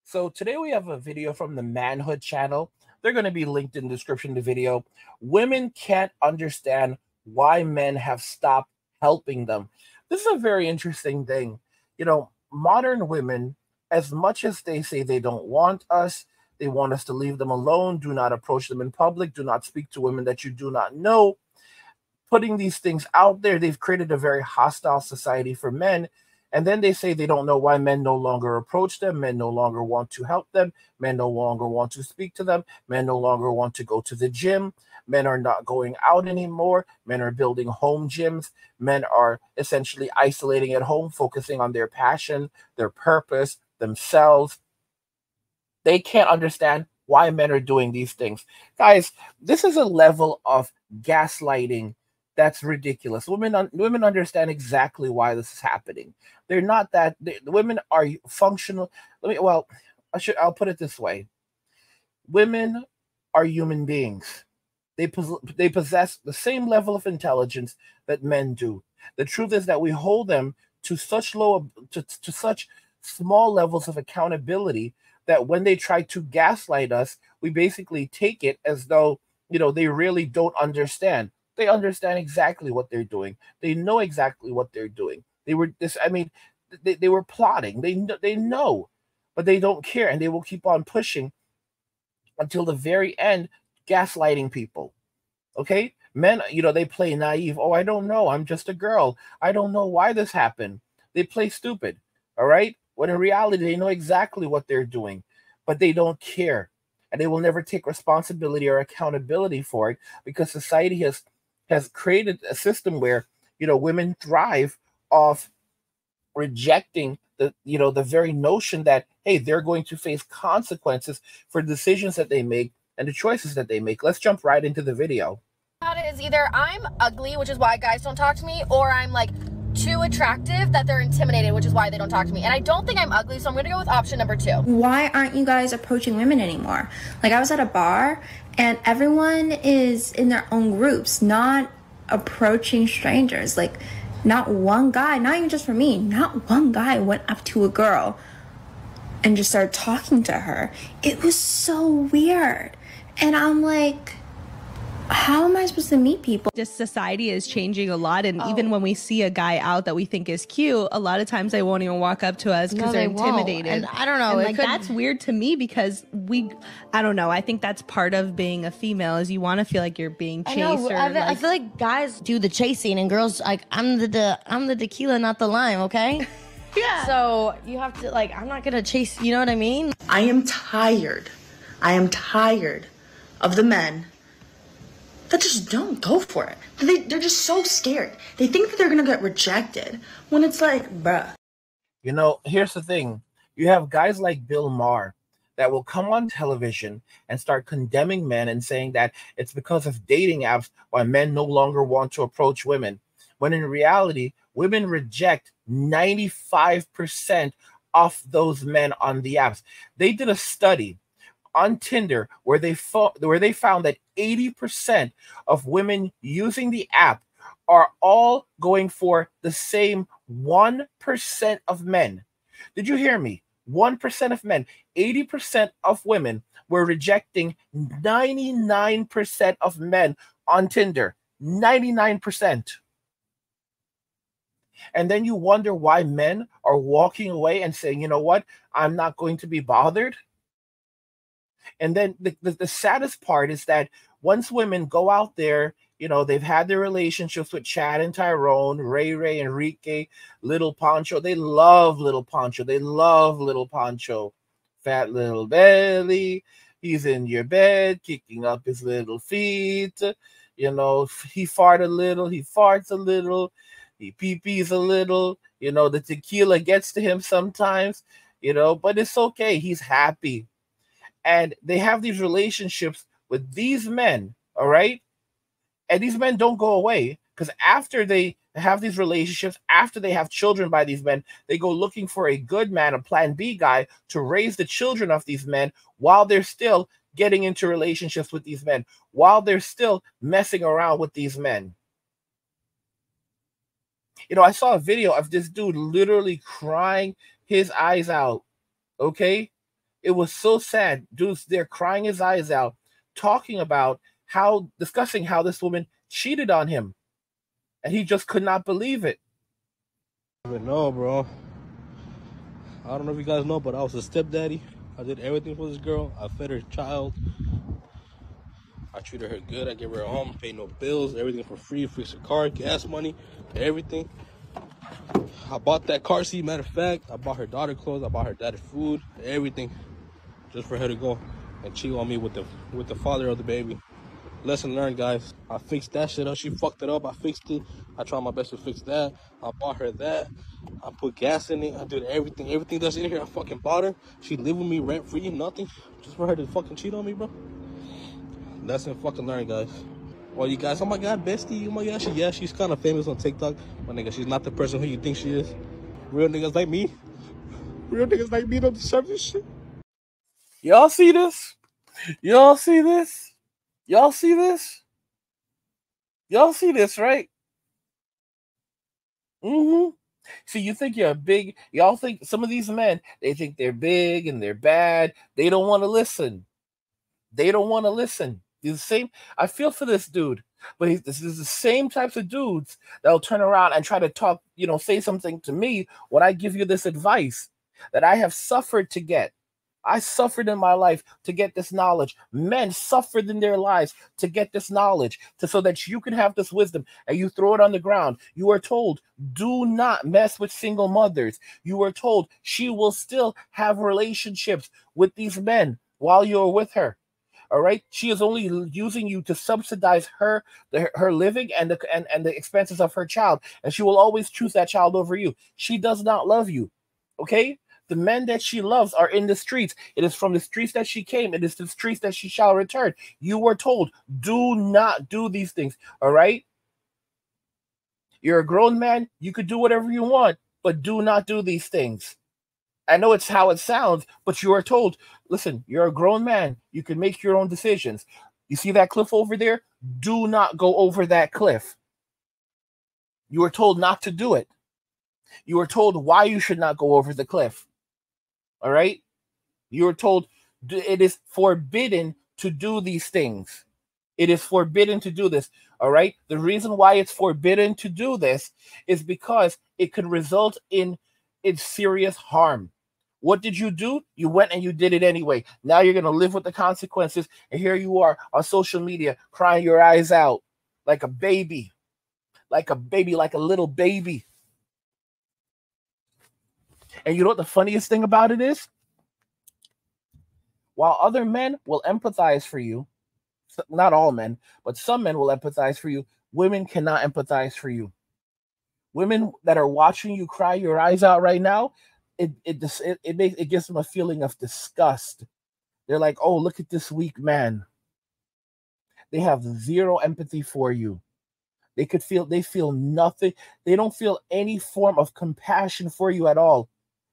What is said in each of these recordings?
So today we have a video from the Manhood channel. They're going to be linked in the description of the video. Women can't understand why men have stopped helping them. This is a very interesting thing. Modern women, as much as they say they don't want us, they want us to leave them alone, do not approach them in public, do not speak to women that you do not know. Putting these things out there, they've created a very hostile society for men. And then they say they don't know why men no longer approach them, men no longer want to help them, men no longer want to speak to them, men no longer want to go to the gym, men are not going out anymore, men are building home gyms, men are essentially isolating at home, focusing on their passion, their purpose, themselves. They can't understand why men are doing these things. Guys, this is a level of gaslighting that's ridiculous. Women understand exactly why this is happening. They're not that the women are functional. I'll put it this way. Women are human beings. They possess the same level of intelligence that men do. The truth is that we hold them to such such small levels of accountability that when they try to gaslight us, we basically take it as though they really don't understand. They understand exactly what they're doing. They know exactly what they're doing. They were this. I mean, they were plotting. They know, but they don't care, and they will keep on pushing until the very end, gaslighting people. Okay, men, they play naive. Oh, I don't know. I'm just a girl. I don't know why this happened. They play stupid. All right. When in reality, they know exactly what they're doing, but they don't care, and they will never take responsibility or accountability for it because society has created a system where women thrive off rejecting the very notion that, hey, they're going to face consequences for decisions that they make and the choices that they make. Let's jump right into the video. About it is either I'm ugly, which is why guys don't talk to me, or I'm like too attractive that they're intimidated, which is why they don't talk to me. And I don't think I'm ugly, so I'm gonna go with option number 2. Why aren't you guys approaching women anymore? Like, I was at a bar and everyone is in their own groups, not approaching strangers. Like, not one guy, not even just for me, not one guy went up to a girl and just started talking to her. It was so weird. And I'm like, how am I supposed to meet people? Just society is changing a lot, and even when we see a guy out that we think is cute, a lot of times they won't even walk up to us because they're intimidated. And I don't know. And that's weird to me because I don't know. I think that's part of being a female is you want to feel like you're being chased. I feel like guys do the chasing and girls like I'm the tequila, not the lime. Okay. Yeah. So you have to I'm not gonna chase. You know what I mean? I am tired of the men that just don't go for it. They're just so scared. They think that they're gonna get rejected when it's like, bruh. Here's the thing. You have guys like Bill Maher that will come on television and start condemning men and saying that it's because of dating apps why men no longer want to approach women. When in reality, women reject 95% of those men on the apps. They did a study on Tinder where they found that 80% of women using the app are all going for the same 1% of men. Did you hear me? 1% of men. 80% of women were rejecting 99% of men on Tinder. 99%. And then you wonder why men are walking away and saying, you know what? I'm not going to be bothered. And then the saddest part is that once women go out there, they've had their relationships with Chad and Tyrone, Ray, Enrique, Little Pancho. They love Little Pancho. They love Little Pancho. Fat little belly. He's in your bed, kicking up his little feet. He fart a little. He farts a little. He pee-pees a little. The tequila gets to him sometimes, but it's okay. He's happy. And they have these relationships with these men, all right? And these men don't go away because after they have these relationships, after they have children by these men, they go looking for a good man, a plan B guy to raise the children of these men while they're still getting into relationships with these men, while they're still messing around with these men. I saw a video of this dude literally crying his eyes out, okay? It was so sad. Dude's there crying his eyes out, talking about discussing how this woman cheated on him. And he just could not believe it. No, bro. I don't know if you guys know, but I was a stepdaddy. I did everything for this girl. I fed her child. I treated her good. I gave her a home, paid no bills, everything for free, fixed her car, gas money, everything. I bought that car seat, matter of fact. I bought her daughter clothes. I bought her daddy food, everything, just for her to go and cheat on me with the father of the baby. Lesson learned, guys. I fixed that shit up. She fucked it up. I fixed it. I tried my best to fix that. I bought her that. I put gas in it. I did everything. Everything that's in here, I fucking bought her. She lived with me rent free, nothing, just for her to fucking cheat on me, bro. Lesson fucking learned, guys. Well, you guys, oh my god, bestie, oh my god, she's kind of famous on TikTok, but nigga, she's not the person who you think she is. Real niggas like me don't deserve this shit. Y'all see this? Y'all see this? Y'all see this? Y'all see this, right? See, you think you're big. Y'all think some of these men, they think they're big and they're bad. They don't want to listen. They don't want to listen. He's the same. I feel for this dude, but this is the same types of dudes that'll turn around and try to talk, say something to me when I give you this advice that I have suffered to get. I suffered in my life to get this knowledge. Men suffered in their lives to get this knowledge, so that you can have this wisdom, and you throw it on the ground. You are told, do not mess with single mothers. You are told she will still have relationships with these men while you're with her. All right, she is only using you to subsidize her living and the expenses of her child, and she will always choose that child over you. She does not love you. Okay, the men that she loves are in the streets. It is from the streets that she came. It is the streets that she shall return. You were told, do not do these things. All right, you're a grown man. You could do whatever you want, but do not do these things. I know it's how it sounds, but you are told, listen, you're a grown man. You can make your own decisions. You see that cliff over there? Do not go over that cliff. You are told not to do it. You are told why you should not go over the cliff. All right? You are told it is forbidden to do these things. It is forbidden to do this. All right? The reason why it's forbidden to do this is because it could result in serious harm. What did you do? You went and you did it anyway. Now you're going to live with the consequences. And here you are on social media crying your eyes out like a baby, like a little baby. And you know what the funniest thing about it is? While other men will empathize for you, not all men, but some men will empathize for you, women cannot empathize for you. Women that are watching you cry your eyes out right now, it gives them a feeling of disgust. They're like, oh, look at this weak man. They have zero empathy for you. They feel nothing. They don't feel any form of compassion for you at all.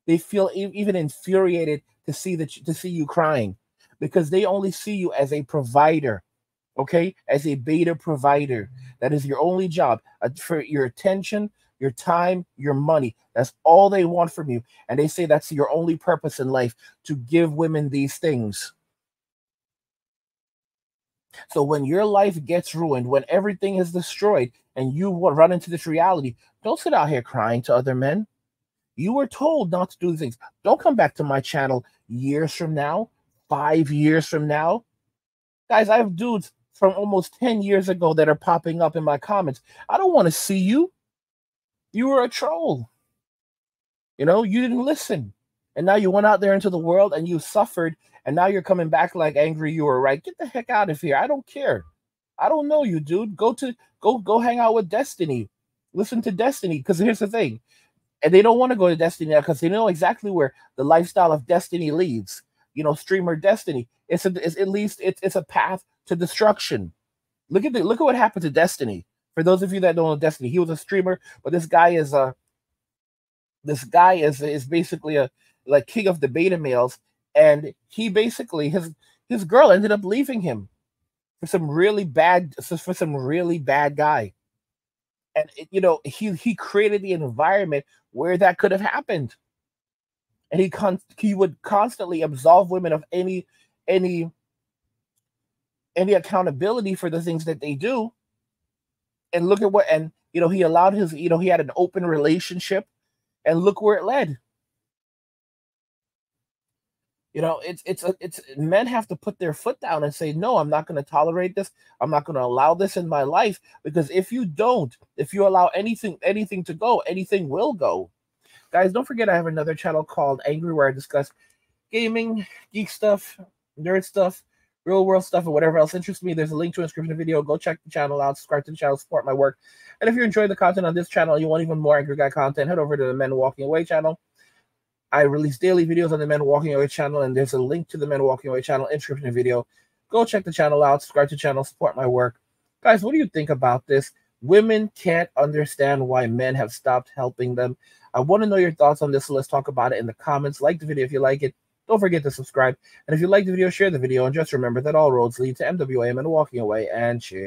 They feel even infuriated to see you crying, because they only see you as a provider, okay? As a beta provider. That is your only job, for your attention, your time, your money. That's all they want from you. And they say that's your only purpose in life, to give women these things. So when your life gets ruined, when everything is destroyed, and you run into this reality, don't sit out here crying to other men. You were told not to do things. Don't come back to my channel years from now, 5 years from now. Guys, I have dudes from almost 10 years ago that are popping up in my comments. I don't want to see you. You were a troll. You didn't listen. And now you went out there into the world and you suffered, and now you're coming back like angry you were right. Get the heck out of here. I don't care. I don't know you, dude. Go hang out with Destiny. Listen to Destiny, because here's the thing. And they don't want to go to Destiny now because they know exactly where the lifestyle of Destiny leads. Streamer Destiny. It's a path to destruction. Look at what happened to Destiny. For those of you that don't know Destiny, he was a streamer, but this guy is basically a king of the beta males, and he basically his girl ended up leaving him for some really bad guy. And he created the environment where that could have happened. and he would constantly absolve women of any accountability for the things that they do. And look at what, and he allowed his, he had an open relationship, and look where it led. It's men have to put their foot down and say, no, I'm not going to tolerate this. I'm not going to allow this in my life, because if you allow anything to go, anything will go. Guys, don't forget I have another channel called Angry, where I discuss gaming, geek stuff, nerd stuff, real world stuff, and whatever else interests me. There's a link to an description video. Go check the channel out, subscribe to the channel, support my work. And if you're enjoying the content on this channel, you want even more Angry Guy content, head over to the Men Walking Away channel. I release daily videos on the Men Walking Away channel, and there's a link to the Men Walking Away channel in the description video. Go check the channel out, subscribe to the channel, support my work. Guys, what do you think about this? Women can't understand why men have stopped helping them. I want to know your thoughts on this, so let's talk about it in the comments. Like the video if you like it. Don't forget to subscribe. And if you like the video, share the video. And just remember that all roads lead to MWA, Men Walking Away, and cheers.